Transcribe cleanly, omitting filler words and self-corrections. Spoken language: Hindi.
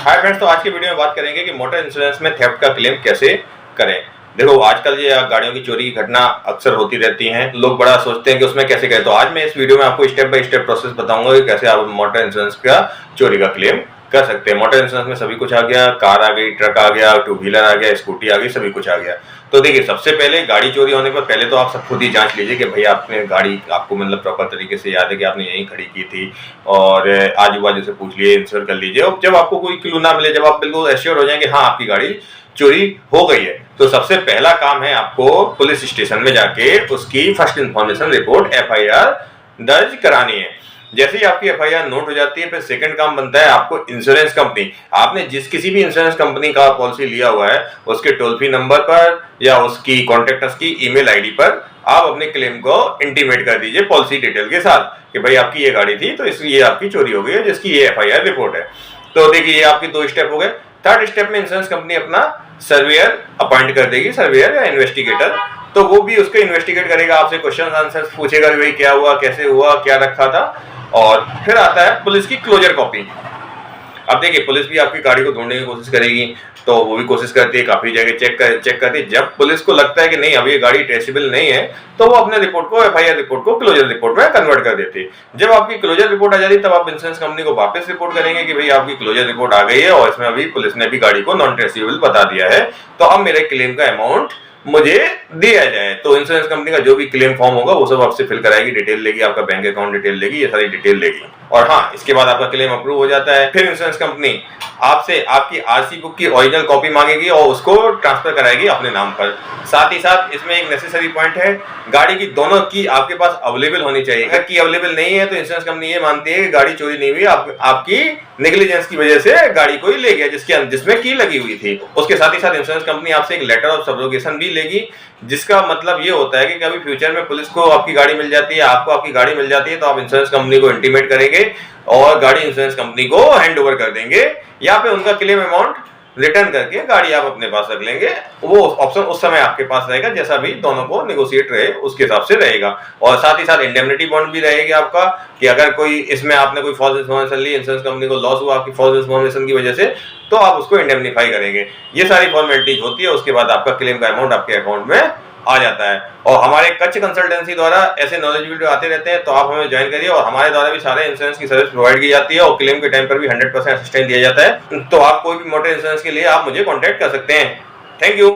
हाय फ्रेंड्स, तो आज की वीडियो में बात करेंगे कि मोटर इंश्योरेंस में थेफ्ट का क्लेम कैसे करें। देखो, आजकल ये गाड़ियों की चोरी की घटना अक्सर होती रहती हैं। लोग बड़ा सोचते हैं कि उसमें कैसे करें। तो आज मैं इस वीडियो में आपको स्टेप बाय स्टेप प्रोसेस बताऊंगा कि कैसे आप मोटर इंश्योरेंस का चोरी का क्लेम कर सकते हैं। मोटर इंश्योरेंस में सभी कुछ आ गया, कार आ गई, ट्रक आ गया, टू व्हीलर आ गया, स्कूटी आ गई, सभी कुछ आ गया। तो देखिए, सबसे पहले गाड़ी चोरी होने पर पहले तो आप सब खुद ही जांच लीजिए कि भाई आपने गाड़ी आपको मतलब प्रॉपर तरीके से याद है कि आपने यहीं खड़ी की थी, और आजू बाजू से पूछ लिए, इंश्योर कर लीजिए। और जब आपको कोई क्लू ना मिले, जब आप बिल्कुल एश्योर हो जाए कि हाँ आपकी गाड़ी चोरी हो गई है, तो सबसे पहला काम है आपको पुलिस स्टेशन में जाके उसकी फर्स्ट इन्फॉर्मेशन रिपोर्ट FIR दर्ज करानी है। जैसे ही आपकी FIR नोट हो जाती है, फिर सेकंड काम बनता है आपको इंश्योरेंस कंपनी, आपने जिस किसी भी इंश्योरेंस कंपनी का पॉलिसी लिया हुआ है उसके टोल फ्री नंबर पर या उसकी कॉन्टेक्टर्स की ईमेल आईडी पर आप अपने क्लेम को इंटीमेट कर दीजिए पॉलिसी डिटेल के साथ कि भाई आपकी ये गाड़ी थी, तो इसलिए आपकी चोरी हो गई है, जिसकी ये FIR रिपोर्ट है। तो देखिए, ये आपके 2 स्टेप हो गए। थर्ड स्टेप में इंश्योरेंस कंपनी अपना सर्वेयर अपॉइंट कर देगी, सर्वेयर या इन्वेस्टिगेटर। तो वो भी उसको इन्वेस्टिगेट करेगा, आपसे क्वेश्चन आंसर पूछेगा कि भाई क्या हुआ, कैसे हुआ, क्या रखा था। और फिर आता है पुलिस की क्लोजर कॉपी। अब देखिए, पुलिस भी आपकी गाड़ी को ढूंढने की कोशिश करेगी, तो वो भी कोशिश करती है, काफी जगह चेक करती है। जब पुलिस को लगता है कि नहीं, अब ये गाड़ी ट्रेसेबल नहीं है, तो वो अपने रिपोर्ट को, FIR रिपोर्ट को क्लोजर रिपोर्ट में कन्वर्ट कर देती है। जब आपकी क्लोजर रिपोर्ट आ जाती है, तब आप इंश्योरेंस कंपनी को वापस रिपोर्ट करेंगे कि भाई आपकी क्लोजर रिपोर्ट आ गई है और इसमें अभी पुलिस ने भी गाड़ी को नॉन ट्रेसेबल बता दिया है, तो अब मेरे क्लेम का अमाउंट मुझे दिया जाए। तो इंश्योरेंस कंपनी का जो भी क्लेम फॉर्म होगा वो सब आपसे फिल कराएगी, डिटेल लेगी, आपका बैंक अकाउंट डिटेल लेगी, ये सारी डिटेल लेगी। और हाँ, इसके बाद आपका क्लेम अप्रूव हो जाता है। फिर इंश्योरेंस कंपनी आपसे आपकी RC बुक की ओरिजिनल कॉपी मांगेगी और उसको ट्रांसफर कराएगी अपने नाम पर। साथ ही साथ इसमें एक नेसेसरी पॉइंट है, गाड़ी की दोनों की आपके पास अवेलेबल होनी चाहिए। अगर की अवेलेबल नहीं है तो इंश्योरेंस कंपनी ये मानती है कि गाड़ी चोरी नहीं हुई, आपकी नेग्लिजेंस की वजह से गाड़ी कोई ले गया जिसमें की लगी हुई थी। उसके साथ ही साथ इंश्योरेंस कंपनी आपसे एक लेटर ऑफ सब्रोगेशन भी लेगी, जिसका मतलब ये होता है कि कभी फ्यूचर में पुलिस को आपकी गाड़ी मिल जाती है, आपको आपकी गाड़ी मिल जाती है, तो आप इंश्योरेंस कंपनी को इंटीमेट करेंगे और गाड़ी इंश्योरेंस कंपनी को हैंड ओवर कर देंगे, या फिर उनका क्लेम अमाउंट रिटर्न करके गाड़ी आप अपने पास रख लेंगे। वो ऑप्शन उस समय आपके पास रहेगा, जैसा भी दोनों को नेगोशिएट रहे उसके हिसाब से रहेगा। और साथ ही साथ इंडेमनिटी बॉन्ड भी रहेगी आपका, कि अगर कोई इसमें आपने कोई फॉल्स इन्फॉर्मेशन ली, इंश्योरेंस कंपनी को लॉस हुआ आपकी फॉल्स इन्फॉर्मेशन की वजह से, तो आप उसको इंडेमनीफाई करेंगे। ये सारी फॉर्मेलिटीज होती है, उसके बाद आपका क्लेम का अमाउंट आपके अकाउंट में आ जाता है। और हमारे कच्छ कंसल्टेंसी द्वारा ऐसे नॉलेज वीडियो आते रहते हैं, तो आप हमें ज्वाइन करिए, और हमारे द्वारा भी सारे इंश्योरेंस की सर्विस प्रोवाइड की जाती है और क्लेम के टाइम पर भी 100% असिस्टेंस दिया जाता है। तो आप कोई भी मोटर इंश्योरेंस के लिए आप मुझे कॉन्टैक्ट कर सकते हैं। Thank you.